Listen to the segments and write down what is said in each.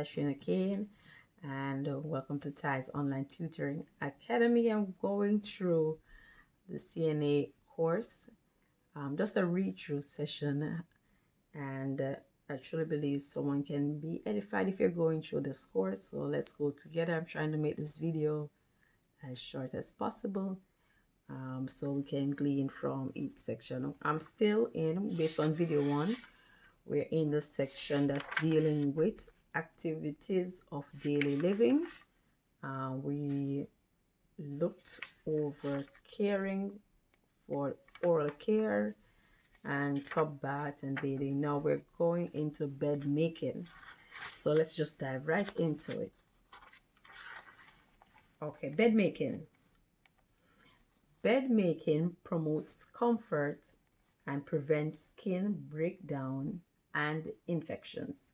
Ty Kane, and welcome to Ty's Online Tutoring Academy. I'm going through the CNA course, just a read-through session, and I truly believe someone can be edified if you're going through this course. So let's go together. I'm trying to make this video as short as possible, so we can glean from each section. I'm still based on video 1. We're in the section that's dealing with activities of daily living. We looked over caring for oral care and tub bath and bathing. Now we're going into bed making. So let's just dive right into it. Okay, bed making. Bed making promotes comfort and prevents skin breakdown and infections.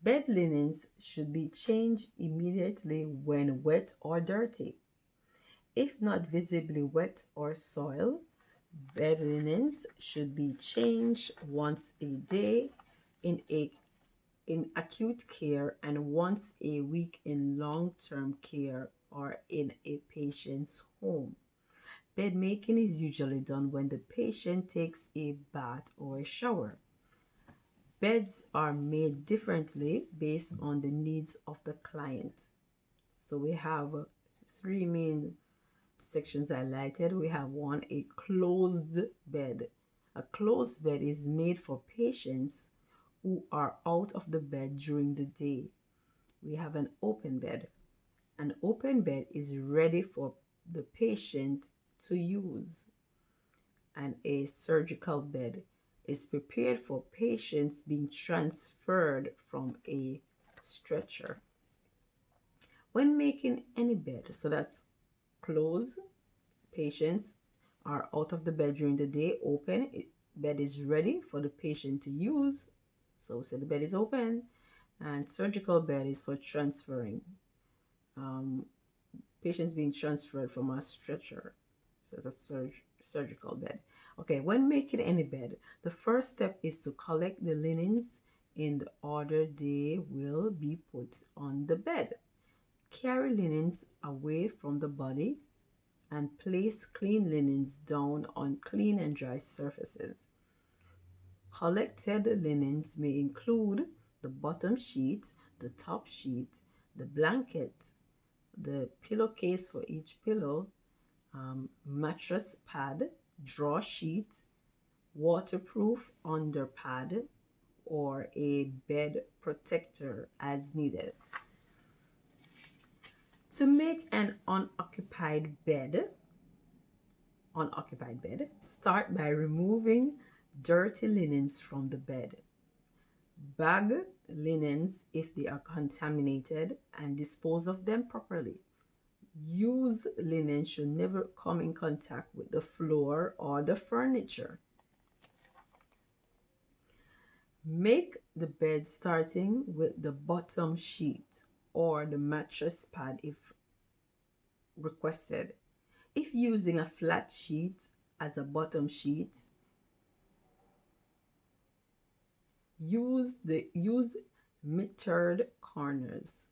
Bed linens should be changed immediately when wet or dirty. If not visibly wet or soiled, bed linens should be changed once a day in acute care and once a week in long-term care or in a patient's home. Bed making is usually done when the patient takes a bath or a shower. Beds are made differently based on the needs of the client. So we have 3 main sections highlighted. We have 1, a closed bed. A closed bed is made for patients who are out of the bed during the day. We have an open bed. An open bed is ready for the patient to use. And a surgical bed is prepared for patients being transferred from a stretcher. When making any bed, so that's closed, patients are out of the bed during the day. Open, bed is ready for the patient to use, so say the bed is open. And surgical bed is for transferring, patients being transferred from a stretcher. So it's a surgical bed. Okay, when making any bed, the first step is to collect the linens in the order they will be put on the bed. Carry linens away from the body and place clean linens down on clean and dry surfaces. Collected linens may include the bottom sheet, the top sheet, the blanket, the pillowcase for each pillow, mattress pad, draw sheet, waterproof under pad, or a bed protector as needed. To make an unoccupied bed, start by removing dirty linens from the bed. Bag linens if they are contaminated and dispose of them properly. Used linen should never come in contact with the floor or the furniture. Make the bed starting with the bottom sheet or the mattress pad if requested. If using a flat sheet as a bottom sheet, use mitred corners.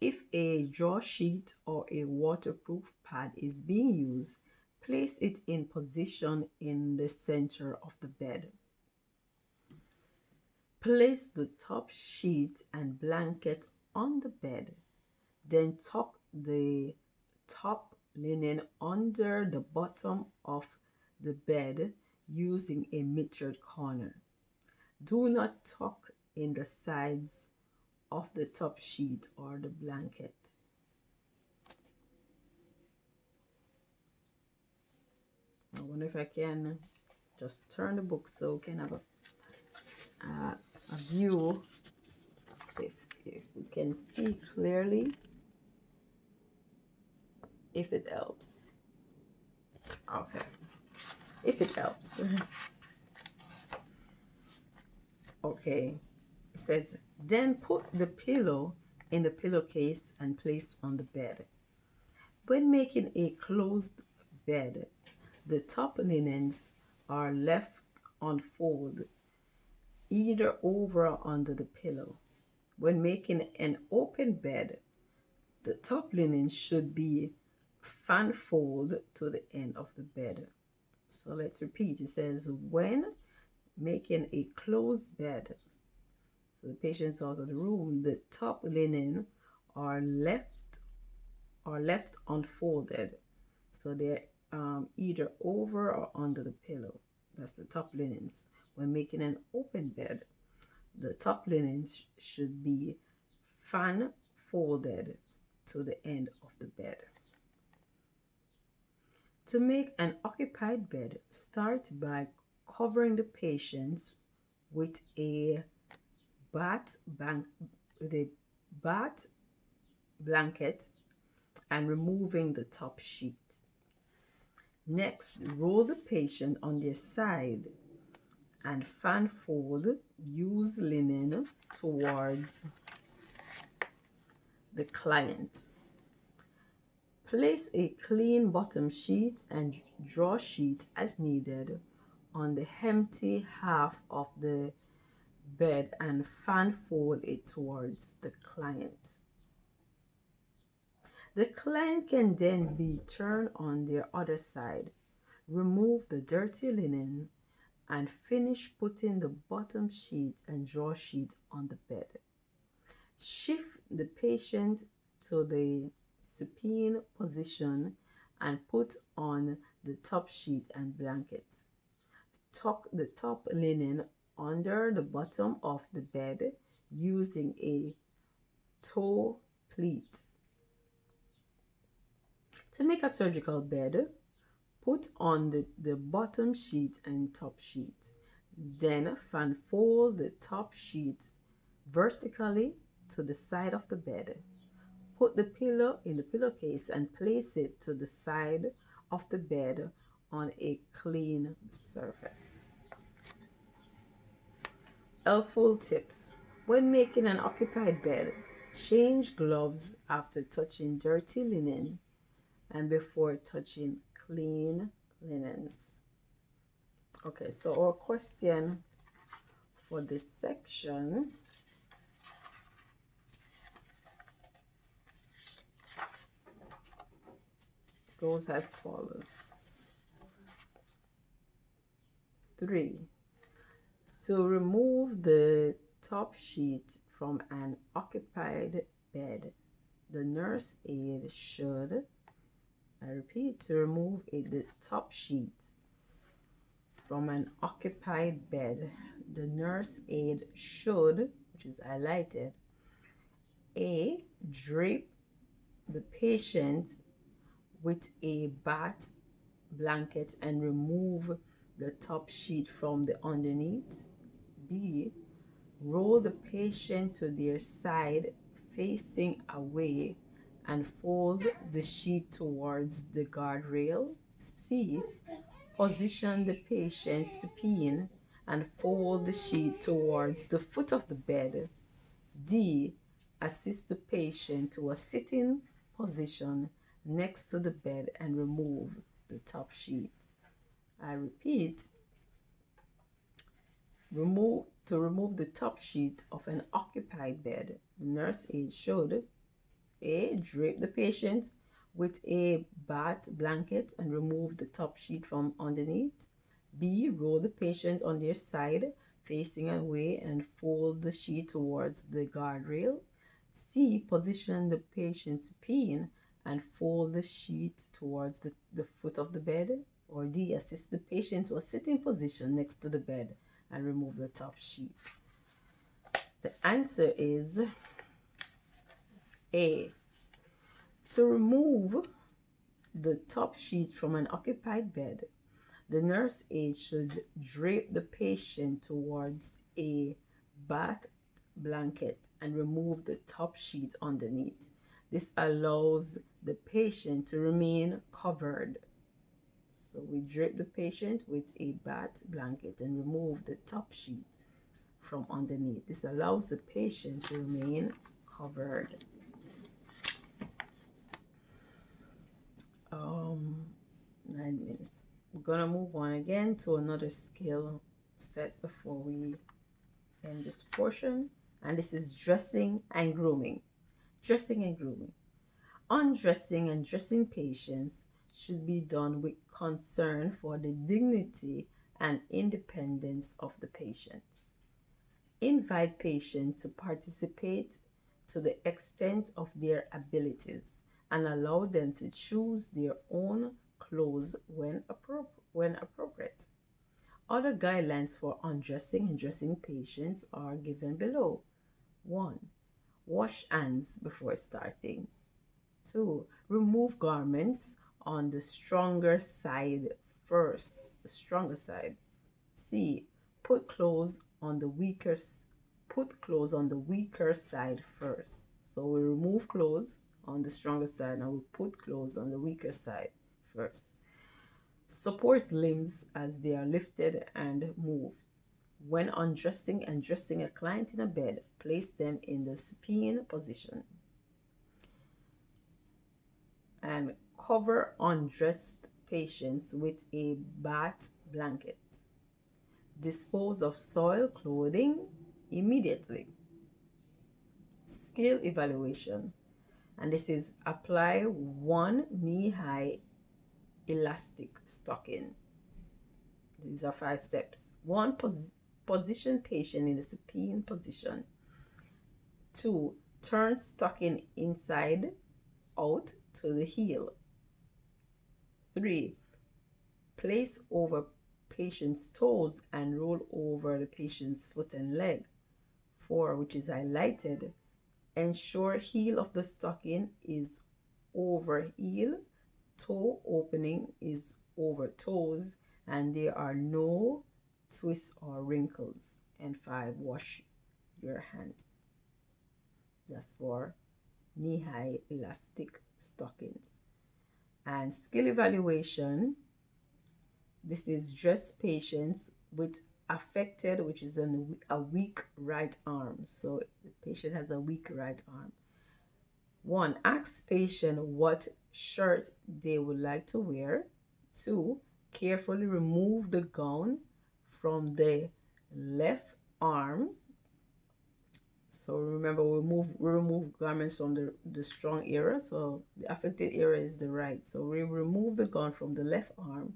If a draw sheet or a waterproof pad is being used, place it in position in the center of the bed. Place the top sheet and blanket on the bed. Then tuck the top linen under the bottom of the bed using a mitred corner. Do not tuck in the sides of the top sheet or the blanket. I wonder if I can just turn the book so we can have a view, if we can see clearly, if it helps. Okay, if it helps. Okay, it says, then put the pillow in the pillowcase and place on the bed. When making a closed bed, the top linens are left on fold, either over or under the pillow. When making an open bed, the top linen should be fan fold to the end of the bed. So let's repeat. It says when making a closed bed, so the patient's out of the room, the top linen are left unfolded. So they're either over or under the pillow. That's the top linens. When making an open bed, the top linens should be fan folded to the end of the bed. To make an occupied bed, start by covering the patient with a bath blanket and removing the top sheet. Next, roll the patient on their side and fan fold. Use linen towards the client. Place a clean bottom sheet and draw sheet as needed on the empty half of the bed and fan fold it towards the client. The client can then be turned on their other side. Remove the dirty linen and finish putting the bottom sheet and draw sheet on the bed. Shift the patient to the supine position and put on the top sheet and blanket. Tuck the top linen under the bottom of the bed using a toe pleat. To make a surgical bed, put on the bottom sheet and top sheet. Then fan fold the top sheet vertically to the side of the bed. Put the pillow in the pillowcase and place it to the side of the bed on a clean surface. Helpful tips. When making an occupied bed, change gloves after touching dirty linen and before touching clean linens. Okay, so our question for this section goes as follows. 3. So remove the top sheet from an occupied bed. The nurse aide should, I repeat, to remove the top sheet from an occupied bed, the nurse aide should, which is highlighted, A, drape the patient with a bath blanket and remove the top sheet from the underneath. B, roll the patient to their side facing away and fold the sheet towards the guardrail. C, position the patient supine and fold the sheet towards the foot of the bed. D, assist the patient to a sitting position next to the bed and remove the top sheet. I repeat, to remove the top sheet of an occupied bed, the nurse aide should A, drape the patient with a bath blanket and remove the top sheet from underneath. B, roll the patient on their side facing away and fold the sheet towards the guardrail. C, position the patient supine and fold the sheet towards the foot of the bed. Or D, assist the patient to a sitting position next to the bed and remove the top sheet. The answer is A. To remove the top sheet from an occupied bed, the nurse aide should drape the patient towards a bath blanket and remove the top sheet underneath. This allows the patient to remain covered. So we drape the patient with a bath blanket and remove the top sheet from underneath. This allows the patient to remain covered. 9 minutes. We're gonna move on again to another skill set before we end this portion, and this is dressing and grooming. Dressing and grooming. Undressing and dressing patients should be done with concern for the dignity and independence of the patient. Invite patients to participate to the extent of their abilities and allow them to choose their own clothes when appropriate. Other guidelines for undressing and dressing patients are given below. 1. Wash hands before starting. 2. Remove garments on the stronger side first. The stronger side. C. Put clothes on the weaker side first. So we remove clothes on the stronger side and we put clothes on the weaker side first. Support limbs as they are lifted and moved. When undressing and dressing a client in a bed, place them in the supine position. And cover undressed patients with a bath blanket. Dispose of soiled clothing immediately. Skill evaluation. And this is apply 1 knee-high elastic stocking. These are 5 steps. 1. Position patient in the supine position. 2. Turn stocking inside out to the heel. 3. Place over patient's toes and roll over the patient's foot and leg. 4, which is highlighted, ensure heel of the stocking is over heel, toe opening is over toes, and there are no twists or wrinkles. And 5, wash your hands. That's for knee-high elastic stockings. And skill evaluation, this is dress patients with affected, which is a weak right arm. So the patient has a weak right arm. 1, ask patient what shirt they would like to wear. 2, carefully remove the gown from the left arm. So remember, we remove garments from the strong area. So the affected area is the right. So we remove the gown from the left arm,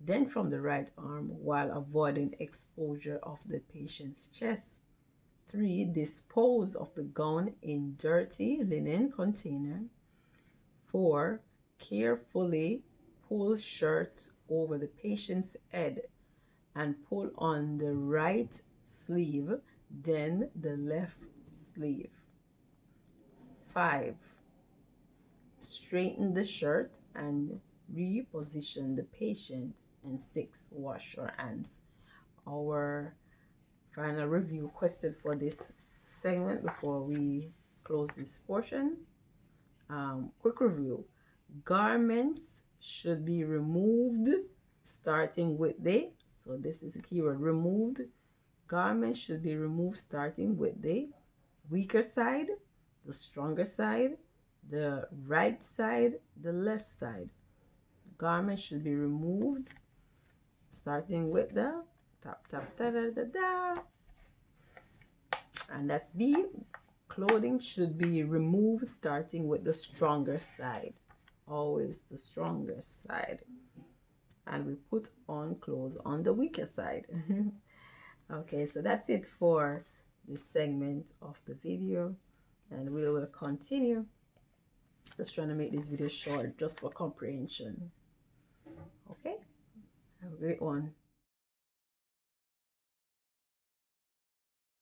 then from the right arm, while avoiding exposure of the patient's chest. 3, dispose of the gown in dirty linen container. 4, carefully pull shirt over the patient's head and pull on the right sleeve, then the left sleeve. 5, straighten the shirt and reposition the patient. And 6, wash your hands. Our final review question for this segment before we close this portion. Quick review. Garments should be removed starting with the, so this is a keyword, removed. Garments should be removed starting with the weaker side, the stronger side, the right side, the left side. Garments should be removed starting with the top, and that's B. Clothing should be removed starting with the stronger side. Always the stronger side. And we put on clothes on the weaker side. Okay, so that's it for this segment of the video, and we will continue. Just trying to make this video short just for comprehension. Okay, have a great one.